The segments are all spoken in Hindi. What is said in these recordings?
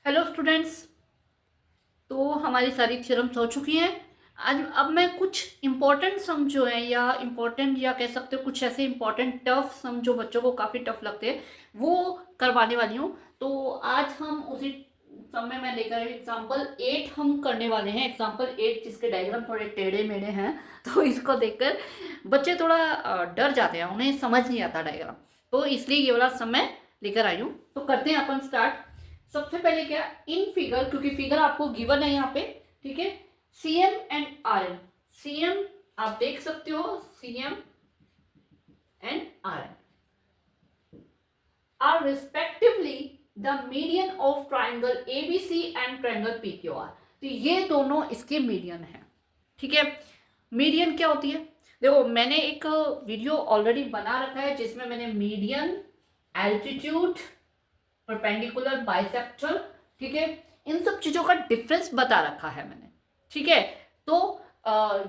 Hello students. तो हमारी सारी थ्योरम्स हो चुकी हैं। आज अब मैं कुछ इम्पोर्टेंट सम जो है या इम्पोर्टेंट या कह सकते हो कुछ ऐसे इम्पोर्टेंट टफ सम जो बच्चों को काफ़ी टफ लगते हैं वो करवाने वाली हूँ। तो आज हम उसी सम में मैं लेकर आई एग्जाम्पल 8 हम करने वाले हैं। एग्जाम्पल 8 जिसके डायग्राम थोड़े टेढ़े मेढ़े हैं तो इसको देखकर बच्चे थोड़ा डर जाते हैं, उन्हें समझ नहीं आता डायग्राम। तो इसलिए ये वाला सम मैं लेकर आई हूँ। तो करते हैं अपन स्टार्ट। सबसे पहले क्या, इन फिगर, क्योंकि फिगर आपको गिवन है यहाँ पे, ठीक है। सीएम एंड आरएन, सीएम आप देख सकते हो, CM and RN are respectively the median of triangle ABC and triangle PQR. तो ये दोनों इसके मीडियन है, ठीक है। मीडियन क्या होती है, देखो मैंने एक वीडियो ऑलरेडी बना रखा है जिसमें मैंने मीडियन, एल्टीट्यूड, परपेंडिकुलर, बाइसेक्टर, ठीक है, इन सब चीजों का डिफरेंस बता रखा है मैंने, ठीक है। तो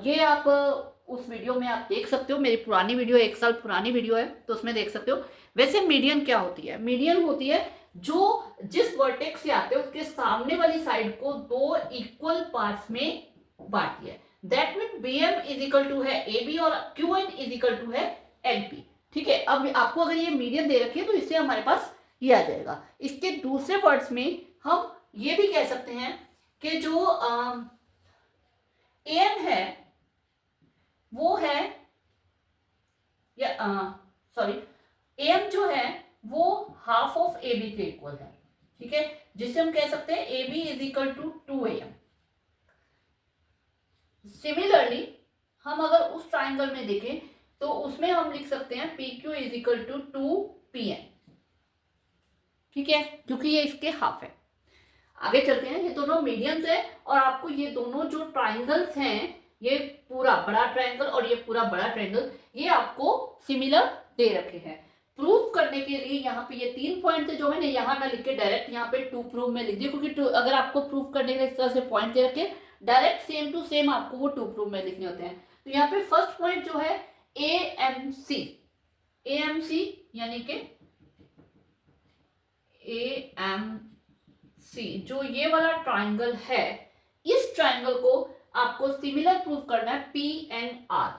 ये आप उस वीडियो में आप देख सकते हो, मेरी पुरानी वीडियो, 1 साल पुरानी वीडियो है, तो उसमें देख सकते हो। वैसे मीडियन क्या होती है, मीडियन होती है जो जिस वर्टेक्स से आते हैं उसके सामने वाली साइड को दो इक्वल पार्ट्स में बांटती है। That mean B M is equal to है ए बी और Q N is equal to है एल पी, ठीक है। अब आपको अगर ये मीडियन दे रखी है तो इससे हमारे पास ये आ जाएगा। इसके दूसरे वर्ड्स में हम ये भी कह सकते हैं कि जो एम है वो है, या सॉरी, एम जो है वो हाफ ऑफ ए बी के इक्वल है, ठीक है, जिसे हम कह सकते हैं A B is equal to 2am। Similarly हम अगर उस ट्राइंगल में देखें तो उसमें हम लिख सकते हैं P Q is equal to 2pm, ठीक है, क्योंकि ये इसके हाफ है। आगे चलते हैं, ये दोनों मीडियंस है और आपको ये दोनों जो ट्राइंगल्स हैं, ये पूरा बड़ा ट्राइंगल और ये पूरा बड़ा ट्राइंगल, ये आपको सिमिलर दे रखे हैं। प्रूफ करने के लिए यहाँ पे ये 3 पॉइंट जो मैंने यहाँ ना लिख के डायरेक्ट यहाँ पे टू प्रूफ में लिख दिया, क्योंकि अगर आपको प्रूफ करने के लिए इस तरह से पॉइंट दे रखे डायरेक्ट सेम टू सेम आपको वो टू प्रूफ में लिखने होते हैं। तो यहाँ पे फर्स्ट पॉइंट जो है ए एम सी यानी कि ए एम सी, जो ये वाला ट्राइंगल है, इस ट्राइंगल को आपको सिमिलर प्रूफ करना है P N R,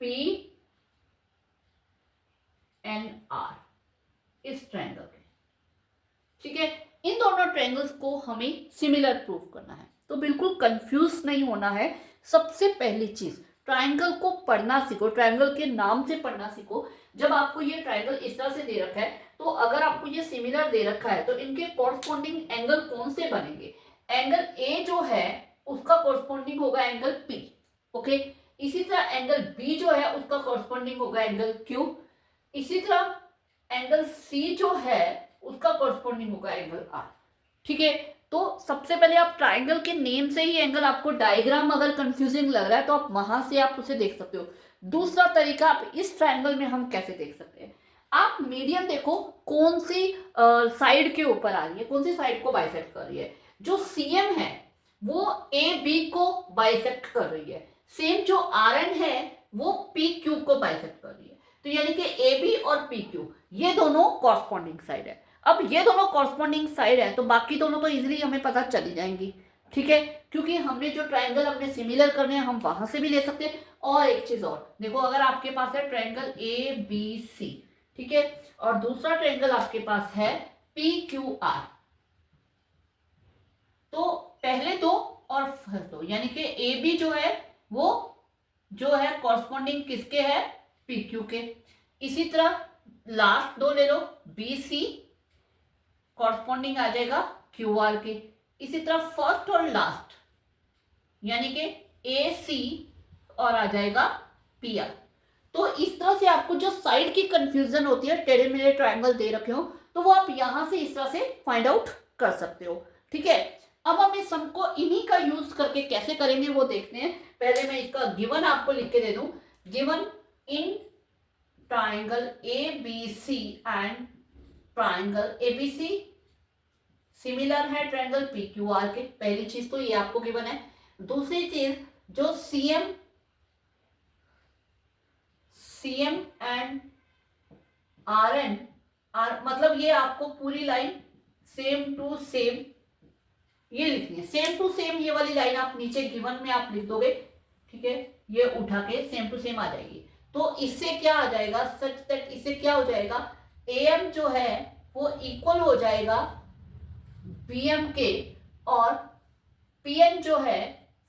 P N R इस ट्राइंगल के, ठीक है। इन दोनों ट्राइंगल्स को हमें सिमिलर प्रूफ करना है, तो बिल्कुल कंफ्यूज नहीं होना है। सबसे पहली चीज, ट्राइंगल को पढ़ना सीखो, ट्राइंगल के नाम से पढ़ना सीखो। जब आपको ये ट्राइंगल इस तरह से दे रखा है तो अगर आपको ये सिमिलर दे रखा है तो इनके कॉरस्पॉन्डिंग एंगल कौन से बनेंगे, एंगल ए जो है उसका कॉरस्पॉन्डिंग होगा एंगल पी, ओके। इसी तरह एंगल बी जो है उसका कॉरस्पॉन्डिंग होगा एंगल क्यू। इसी तरह एंगल सी जो है उसका कॉरस्पॉन्डिंग होगा एंगल आर, ठीक है। तो सबसे पहले आप ट्राइंगल के नेम से ही एंगल, आपको डायग्राम अगर कंफ्यूजिंग लग रहा है तो आप वहां से आप उसे देख सकते हो। दूसरा तरीका, आप इस ट्राइंगल में हम कैसे देख सकते हैं, आप मीडियम देखो कौन सी साइड के ऊपर आ रही है, कौन सी साइड को बाइसेक्ट कर रही है। जो सीएम है वो ए बी को बाइसेक्ट कर रही है, सेम जो आर एन है वो पी क्यू को बाइसेक्ट कर रही है। तो यानी कि ए बी और पी क्यू ये दोनों कॉरस्पॉन्डिंग साइड है। अब ये दोनों कॉरस्पॉन्डिंग साइड है तो बाकी दोनों तो इजीली हमें पता चली जाएंगी, ठीक है, क्योंकि हमने जो ट्राइंगल अपने सिमिलर करने हैं हम वहां से भी ले सकते हैं। और एक चीज और देखो, अगर आपके पास है ट्राइंगल ए बी सी, ठीक है, और दूसरा ट्राइंगल आपके पास है पी क्यू आर, तो पहले दो और फर्स्ट दो, यानी कि ए बी जो है वो जो है कॉरस्पॉन्डिंग किसके है, पी क्यू के। इसी तरह लास्ट दो ले लो, बी सी कॉरस्पॉन्डिंग आ जाएगा क्यू आर के। इसी तरह फर्स्ट और लास्ट यानी कि ए सी और आ जाएगा पी आर। तो इस तरह से आपको जो साइड की कंफ्यूजन होती है, टेढ़े मेढ़े ट्राइंगल दे रखे हो तो वो आप यहां से इस तरह से फाइंड आउट कर सकते हो, ठीक है। अब हम इस सम को इन्हीं का यूज करके कैसे करेंगे वो देखते हैं। पहले मैं इसका गिवन आपको लिख के दे दूं, given in triangle A B C and triangle ABC similar है ट्राइंगल पी क्यू आर के। पहली चीज तो ये आपको गिवन है। दूसरी चीज, जो CM and R N R, मतलब ये आपको पूरी लाइन सेम टू सेम ये लिखनी है। सेम टू सेम ये वाली लाइन आप नीचे गिवन में आप लिख दोगे, ठीक है, ये उठा के सेम टू सेम आ जाएगी। तो इससे क्या आ जाएगा, सच दैट इससे क्या हो जाएगा, AM जो है वो इक्वल हो जाएगा PM के, और PN जो है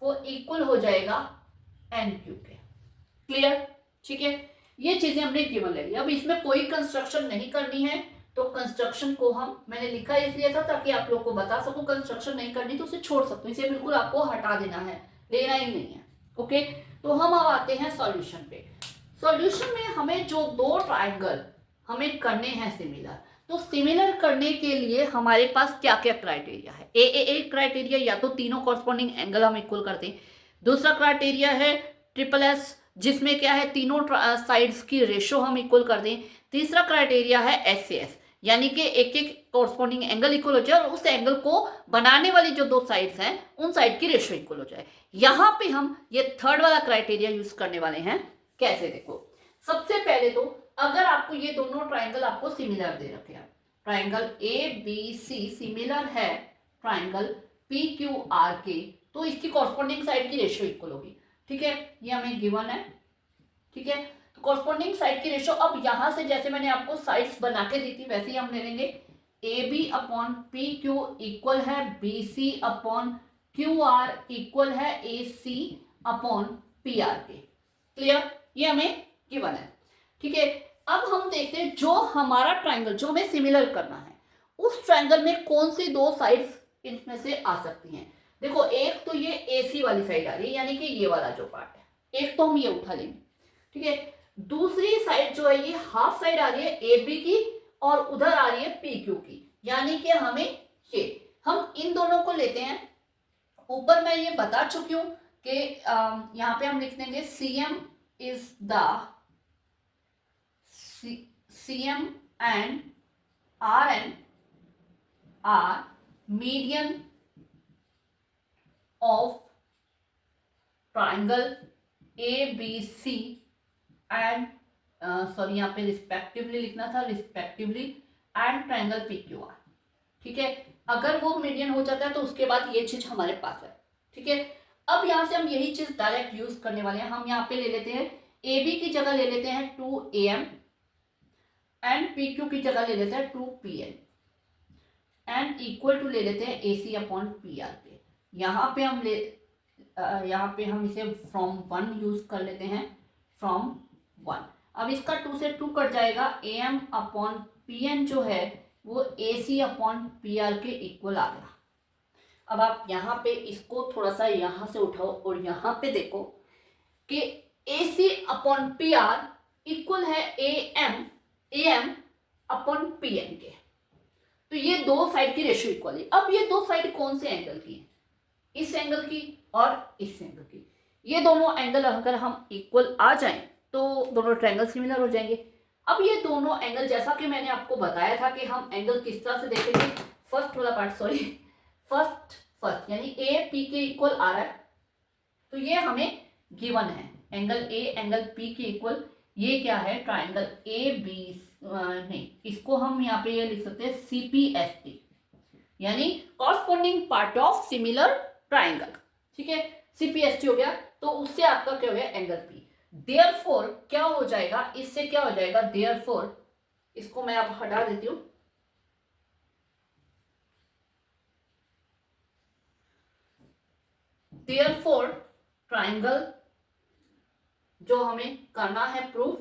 वो इक्वल हो जाएगा NQ के। क्लियर, ठीक है, ये चीजें हमने गिवन ले ली। अब इसमें कोई कंस्ट्रक्शन नहीं करनी है, तो कंस्ट्रक्शन को मैंने लिखा इसलिए था ताकि आप लोग को बता सकूं, कंस्ट्रक्शन नहीं करनी तो उसे छोड़ सकते हो, इसे बिल्कुल आपको हटा देना है, लेना ही नहीं है। ओके, तो हम अब आते हैं सॉल्यूशन पे। सॉल्यूशन में हमें जो दो ट्राइंगल हमें करने हैं सिमिलर, तो सिमिलर करने के लिए हमारे पास क्या क्या क्राइटेरिया है। ए क्राइटेरिया, या तो तीनों कॉरस्पॉन्डिंग एंगल हम इक्वल कर दें। दूसरा क्राइटेरिया है SSS, जिसमें क्या है, तीनों साइड्स की रेशो हम इक्वल कर दें। तीसरा क्राइटेरिया है SAS, यानी कि एक एक कॉरस्पॉन्डिंग एंगल इक्वल हो जाए और उस एंगल को बनाने वाली जो दो साइड्स हैं उन साइड की रेशो इक्वल हो जाए। यहां पे हम ये थर्ड वाला क्राइटेरिया यूज करने वाले हैं। कैसे, देखो, सबसे पहले तो अगर आपको ये दोनों ट्राइंगल आपको सिमिलर दे रखे हैं, ट्राइंगल ABC सिमिलर है ट्राइंगल PQR के, तो इसकी कॉरस्पॉन्डिंग साइड की रेशो इक्वल होगी। ठीक है, ये हमें गिवन है। ठीक है, तो कॉरस्पॉन्डिंग साइड की रेशो, अब यहां से जैसे मैंने आपको साइड्स बना के दी थी वैसे ही हम ले लेंगे। AB अपॉन PQ इक्वल है BC अपॉन QR इक्वल है AC अपॉन PR के। क्लियर, ये हमें गिवन है। ठीक है, अब हम देखते हैं जो हमारा ट्राइंगल जो हमें सिमिलर करना है, उस ट्राइंगल में कौन सी दो साइड्स इनमें से आ सकती हैं। देखो, एक तो ये AC वाली साइड आ रही है, यानी कि ये वाला जो पार्ट है, एक तो हम ये उठा लेंगे। ठीक है, दूसरी साइड जो है ये हाफ साइड आ रही है AB की और उधर आ रही है PQ की, यानी कि हमें ये, हम इन दोनों को लेते हैं। ऊपर मैं ये बता चुकी हूं कि यहां पे हम लिख देंगे CM and RN are median of triangle ABC and sorry यहाँ पे रिस्पेक्टिवली लिखना था, रिस्पेक्टिवली एंड ट्राइंगल PQR। ठीक है, अगर वो मीडियन हो जाता है तो उसके बाद ये चीज हमारे पास है। ठीक है, अब यहाँ से हम यही चीज डायरेक्ट यूज करने वाले हैं। हम यहाँ पे ले लेते हैं AB की जगह ले लेते हैं 2AM एंड PQ की जगह ले लेते हैं 2PN एंड इक्वल टू ले लेते हैं AC अपॉन PR पे। यहाँ पे हम इसे फ्रॉम 1 यूज कर लेते हैं, फ्रॉम 1। अब इसका 2 से 2 कट जाएगा, AM अपॉन PN जो है वो AC अपॉन PR के इक्वल आ गया। अब आप यहाँ पे इसको थोड़ा सा यहाँ से उठाओ और यहाँ पे देखो कि AC अपॉन PR इक्वल है AM अपॉन PN के, तो ये दो साइड की रेशियो इक्वल है। अब ये दो साइड कौन से एंगल की है, इस एंगल की और इस एंगल की। ये दोनों एंगल अगर हम इक्वल आ जाएं तो दोनों ट्रायंगल सिमिलर हो जाएंगे। अब ये दोनों एंगल, जैसा कि मैंने आपको बताया था कि हम एंगल किस तरह से देखेंगे, फर्स्ट वाला पार्ट, सॉरी फर्स्ट यानी AP के इक्वल आ रहा है, तो ये हमें गिवन है एंगल A एंगल P के इक्वल। ये क्या है, ट्राइंगल AB, नहीं, इसको हम यहाँ पे ये लिख सकते हैं CPST, यानी corresponding part of similar triangle. ठीक है, CPST हो गया, तो उससे आपका क्या हो गया, एंगल P। देयरफॉर क्या हो जाएगा, इससे क्या हो जाएगा, देयरफॉर, इसको मैं अब हटा देती हूं। देयरफॉर ट्राइंगल जो हमें करना है प्रूफ,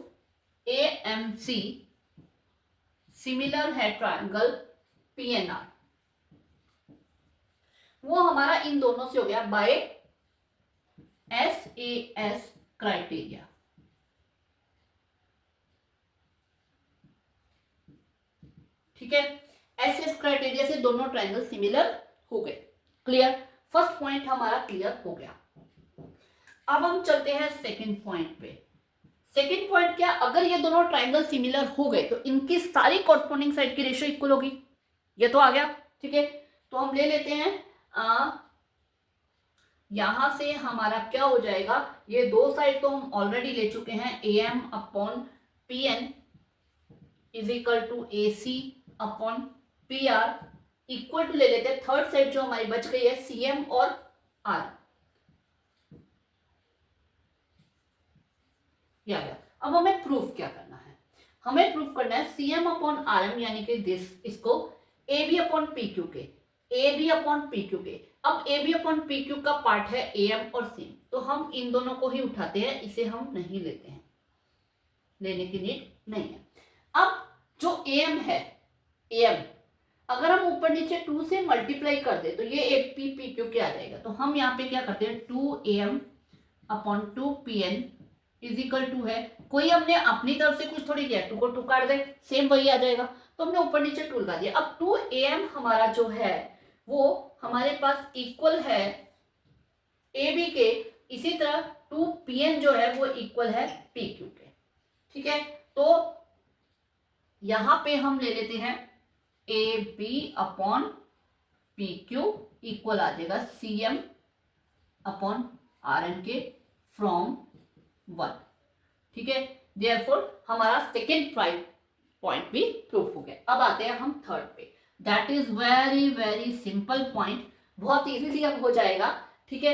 AMC सिमिलर है ट्राइंगल PNR, वो हमारा इन दोनों से हो गया बाय SAS क्राइटेरिया। ठीक है, SS क्राइटेरिया से दोनों ट्राइंगल सिमिलर हो गए। क्लियर, फर्स्ट पॉइंट हमारा क्लियर हो गया। अब हम चलते हैं सेकंड पॉइंट पे। सेकंड पॉइंट क्या, अगर ये दोनों ट्राइंगल सिमिलर हो गए तो इनकी सारी कॉरस्पॉन्डिंग साइड की रेशियो इक्वल होगी। ये तो आ गया। ठीक है, तो हम ले लेते हैं यहां से हमारा क्या हो जाएगा, ये दो साइड तो हम ऑलरेडी ले चुके हैं, AM upon PN is equal to AC upon PR equal to ले लेते हैं थर्ड साइड जो हमारी बच गई है CM और R। या अब हमें प्रूफ क्या करना है, हमें प्रूफ करना है CM अपॉन RM यानी कि दिस, इसको AB अपॉन PQ के, AB अपॉन PQ के। अब AB अपॉन PQ का पार्ट है AM और CM, तो हम इन दोनों को ही उठाते हैं, इसे हम नहीं लेते हैं, लेने की नीड नहीं है। अब जो AM है, AM अगर हम ऊपर नीचे 2 से मल्टीप्लाई कर दे तो ये AP PQ के आ जाएगा। तो हम यहाँ पे क्या करते हैं 2AM upon 2PN is equal to है, कोई हमने अपनी तरफ से कुछ थोड़ी किया, 2 को 2 काट दे सेम वही आ जाएगा, तो हमने ऊपर नीचे 2 लगा दिया। अब 2AM हमारा जो है वो हमारे पास इक्वल है AB के, इसी तरह 2PN जो है वो इक्वल है PQ के। ठीक है, तो यहां पे हम ले लेते हैं AB अपॉन PQ इक्वल आ जाएगा CM अपॉन RN के फ्रॉम 1। ठीक है, देयरफॉर हमारा सेकेंड पॉइंट भी प्रूफ हो गया। अब आते हैं हम थर्ड पे, that is very very simple point, बहुत इजीली अब हो जाएगा। ठीक है,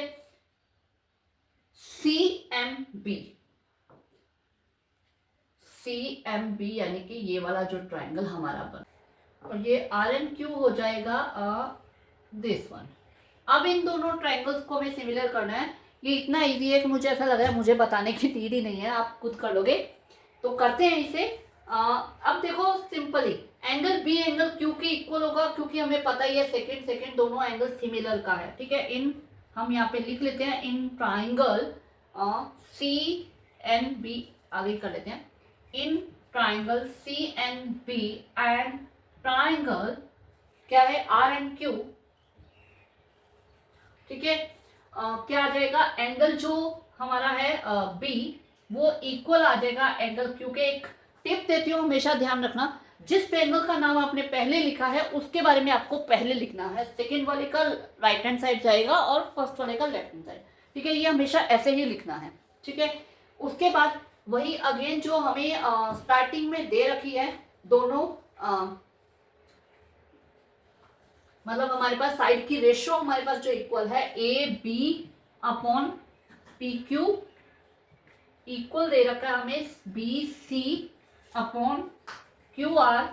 CMB यानी कि ये वाला जो ट्राइंगल हमारा बन, और ये RNQ हो जाएगा दिस वन। अब इन दोनों ट्राइंगल्स को हमें सिमिलर करना है। ये इतना इजी है कि मुझे ऐसा लग रहा है मुझे बताने की नीड ही नहीं है, आप खुद कर लोगे। तो करते हैं इसे। अब देखो simply angle B angle Q के इक्वल होगा, क्योंकि हमें पता ही है सेकंड दोनों एंगल सिमिलर का है। ठीक है, इन हम यहाँ पे लिख लेते हैं इन ट्राइंगल CNB, आगे कर लेते हैं, in triangle CNB and triangle क्या है RNQ। ठीक है, क्या आ जाएगा, एंगल जो हमारा है B वो इक्वल आ जाएगा एंगल Q के। एक टिप देती हूँ, हमेशा ध्यान रखना, जिस एंगल का नाम आपने पहले लिखा है उसके बारे में आपको पहले लिखना है, सेकेंड वाले का राइट हैंड साइड जाएगा और फर्स्ट वाले का लेफ्ट हैंड साइड। ठीक है, ये हमेशा ऐसे ही लिखना है। ठीक है, उसके बाद वही अगेन जो हमें स्टार्टिंग में दे रखी है दोनों, मतलब हमारे पास साइड की रेशियो हमारे पास जो इक्वल है AB अपॉन PQ इक्वल दे रखा है हमें BC upon QR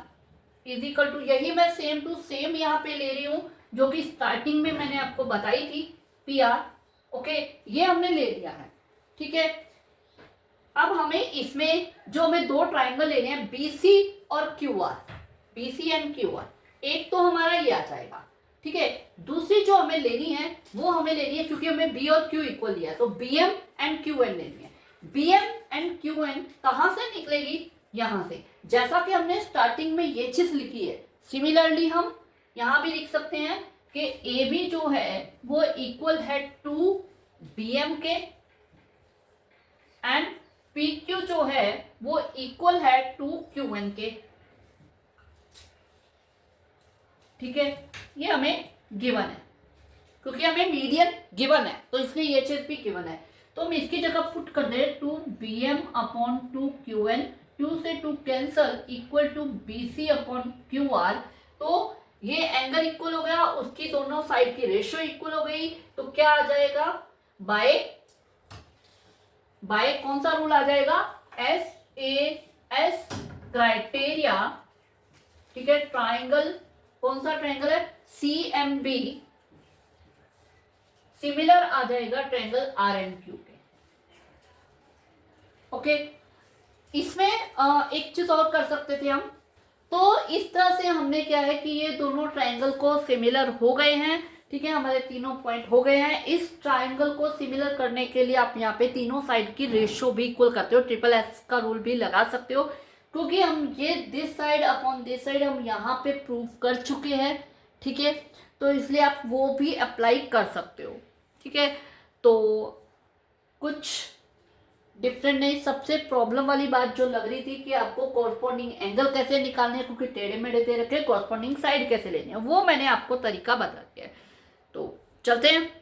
is equal to, यही मैं सेम टू सेम यहाँ पे ले रही हूँ जो कि स्टार्टिंग में मैंने आपको बताई थी PR। ओके, ये हमने ले लिया है। ठीक है, अब हमें इसमें जो हमें दो ट्राइंगल लेने हैं BC और QR, BC एंड QR, एक तो हमारा ये आ जाएगा। ठीक है, दूसरी जो हमें लेनी है वो हमें लेनी है, क्योंकि हमें B और Q इक्वल लिया, तो BM एंड QN लेनी है। BM एंड QN कहाँ से निकलेगी, यहाँ से, जैसा कि हमने स्टार्टिंग में ये चीज लिखी है। सिमिलरली हम यहाँ भी लिख सकते हैं कि AB जो है वो इक्वल है टू BM के एंड PQ जो है वो इक्वल है टू QN के। ठीक है, ये हमें गिवन है, क्योंकि हमें मीडियन गिवन है तो इसलिए ये चीज भी गिवन है। तो हम इसकी जगह पुट कर दे 2BM अपॉन 2QN, 2 से 2 cancel, equal to BC upon QR। तो ये एंगल इक्वल हो गया, उसकी दोनों साइड की रेशियो इक्वल हो गई, तो क्या आ जाएगा, बाय कौन सा रूल आ जाएगा, SAS क्राइटेरिया। ठीक है, ट्राइंगल कौन सा ट्राइंगल है, CMB सिमिलर आ जाएगा ट्राइंगल RNQ के। ओके, इसमें एक चीज और कर सकते थे हम, तो इस तरह से हमने क्या है कि ये दोनों ट्राइंगल को सिमिलर हो गए हैं। ठीक है, हमारे तीनों पॉइंट हो गए हैं। इस ट्राइंगल को सिमिलर करने के लिए आप यहाँ पे तीनों साइड की रेशियो भी इक्वल करते हो, SSS का रूल भी लगा सकते हो, क्योंकि हम ये this side upon this side हम यहाँ पे प्रूव कर चुके हैं। ठीक है, तो इसलिए आप वो भी अप्लाई कर सकते हो। ठीक है, तो कुछ डिफरेंट नहीं। सबसे प्रॉब्लम वाली बात जो लग रही थी कि आपको कॉरस्पॉन्डिंग एंगल कैसे निकालने हैं, क्योंकि टेढ़े मेढ़े दे रखे, कॉरस्पॉन्डिंग साइड कैसे लेनी है, वो मैंने आपको तरीका बता दिया है। तो चलते हैं।